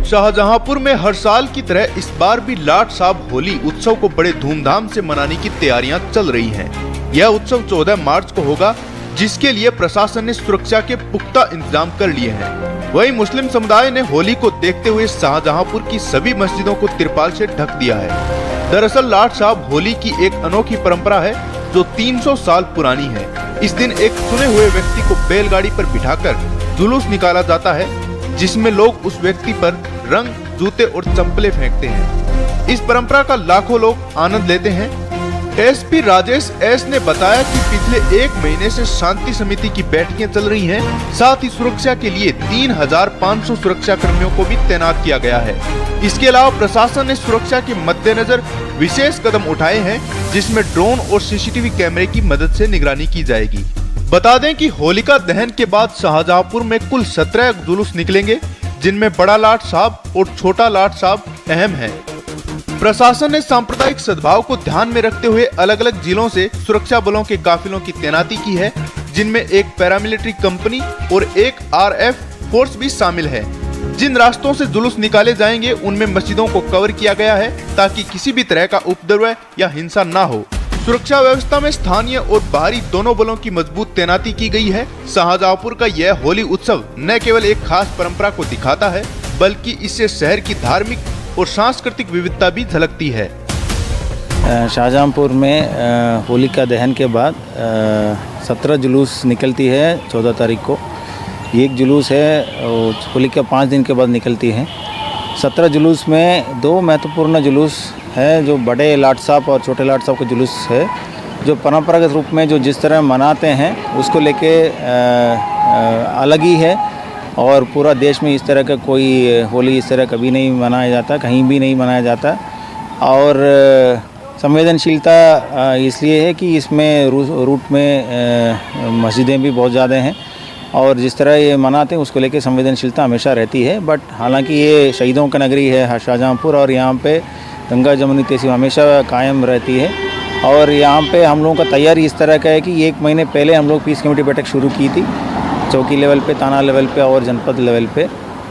शाहजहांपुर में हर साल की तरह इस बार भी लाट साहब होली उत्सव को बड़े धूमधाम से मनाने की तैयारियां चल रही हैं। यह उत्सव 14 मार्च को होगा, जिसके लिए प्रशासन ने सुरक्षा के पुख्ता इंतजाम कर लिए हैं। वहीं मुस्लिम समुदाय ने होली को देखते हुए शाहजहांपुर की सभी मस्जिदों को तिरपाल से ढक दिया है। दरअसल लाट साहब होली की एक अनोखी परंपरा है जो 300 साल पुरानी है। इस दिन एक चुने हुए व्यक्ति को बैलगाड़ी पर बिठाकर जुलूस निकाला जाता है, जिसमें लोग उस व्यक्ति पर रंग, जूते और चप्पलें फेंकते हैं। इस परंपरा का लाखों लोग आनंद लेते हैं। एसपी राजेश एस ने बताया कि पिछले एक महीने से शांति समिति की बैठकें चल रही हैं। साथ ही सुरक्षा के लिए 3500 सुरक्षा कर्मियों को भी तैनात किया गया है। इसके अलावा प्रशासन ने सुरक्षा के मद्देनजर विशेष कदम उठाए हैं, जिसमें ड्रोन और सीसीटीवी कैमरे की मदद से निगरानी की जाएगी। बता दें कि होलिका दहन के बाद शाहजहांपुर में कुल 17 जुलूस निकलेंगे, जिनमें बड़ा लाट साहब और छोटा लाट साहब अहम है। प्रशासन ने सांप्रदायिक सद्भाव को ध्यान में रखते हुए अलग अलग जिलों से सुरक्षा बलों के काफिलों की तैनाती की है, जिनमें एक पैरामिलिट्री कंपनी और एक आरएफ फोर्स भी शामिल है। जिन रास्तों से जुलूस निकाले जाएंगे उनमें मस्जिदों को कवर किया गया है, ताकि किसी भी तरह का उपद्रव या हिंसा न हो। सुरक्षा व्यवस्था में स्थानीय और बाहरी दोनों बलों की मजबूत तैनाती की गई है। शाहजहांपुर का यह होली उत्सव न केवल एक खास परंपरा को दिखाता है, बल्कि इससे शहर की धार्मिक और सांस्कृतिक विविधता भी झलकती है। शाहजहांपुर में होलिका दहन के बाद 17 जुलूस निकलती है 14 तारीख को। एक जुलूस है होलिका 5 दिन के बाद निकलती है। 17 जुलूस में 2 महत्वपूर्ण जुलूस है, जो बड़े लाट साहब और छोटे लाट साहब का जुलूस है, जो परंपरागत रूप में जो जिस तरह मनाते हैं उसको लेके अलग ही है। और पूरा देश में इस तरह का कोई होली इस तरह कभी नहीं मनाया जाता, कहीं भी नहीं मनाया जाता। और संवेदनशीलता इसलिए है कि इसमें रूट में मस्जिदें भी बहुत ज़्यादा हैं, और जिस तरह ये मनाते हैं उसको लेके संवेदनशीलता हमेशा रहती है। बट हालांकि ये शहीदों का नगरी है शाहजहांपुर, और यहाँ पे गंगा जमुनी तहसील हमेशा कायम रहती है। और यहाँ पे हम लोगों का तैयारी इस तरह का है कि 1 महीने पहले हम लोग पीस कमेटी बैठक शुरू की थी, चौकी लेवल पे, थाना लेवल पे और जनपद लेवल पे।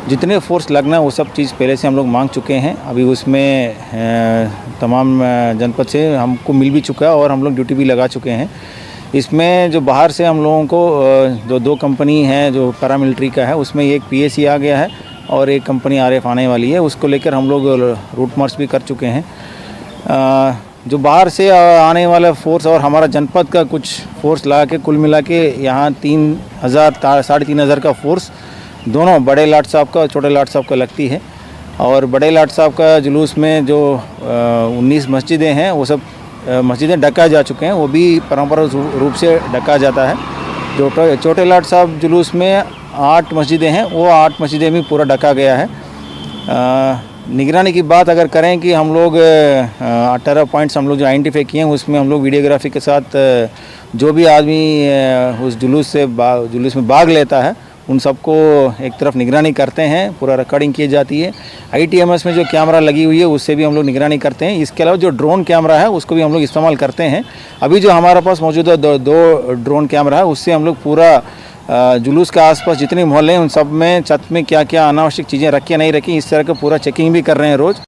जितने फोर्स लगना है वो सब चीज़ पहले से हम लोग मांग चुके हैं। अभी उसमें तमाम जनपद से हमको मिल भी चुका है और हम लोग ड्यूटी भी लगा चुके हैं। इसमें जो बाहर से हम लोगों को जो 2 कंपनी है जो पैरामिलिट्री का है, उसमें एक पीएसी आ गया है और एक कंपनी आरएफ आने वाली है। उसको लेकर हम लोग रूट मार्च भी कर चुके हैं। जो बाहर से आने वाला फोर्स और हमारा जनपद का कुछ फोर्स लगा के कुल मिला के यहाँ 3000 साढ़े 3000 का फोर्स दोनों बड़े लाट साहब का और छोटे लाट साहब का लगती है। और बड़े लाट साहब का जुलूस में जो 19 मस्जिदें हैं वो सब मस्जिदें ढका जा चुके हैं, वो भी परंपरागत रूप से ढका जाता है। जो छोटे लाट साहब जुलूस में 8 मस्जिदें हैं, वो 8 मस्जिदें भी पूरा ढका गया है। निगरानी की बात अगर करें कि हम लोग 18 पॉइंट्स हम लोग जो आइडेंटिफाई किए हैं, उसमें हम लोग वीडियोग्राफी के साथ जो भी आदमी उस जुलूस में भाग लेता है उन सबको एक तरफ निगरानी करते हैं, पूरा रिकॉर्डिंग की जाती है। ITMS में जो कैमरा लगी हुई है उससे भी हम लोग निगरानी करते हैं। इसके अलावा जो ड्रोन कैमरा है उसको भी हम लोग इस्तेमाल करते हैं। अभी जो हमारे पास मौजूद है 2 ड्रोन कैमरा है, उससे हम लोग पूरा जुलूस के आसपास जितने मोहल्ले हैं उन सब में छत में क्या क्या अनावश्यक चीज़ें रखी या नहीं रखी, इस तरह का पूरा चेकिंग भी कर रहे हैं रोज़।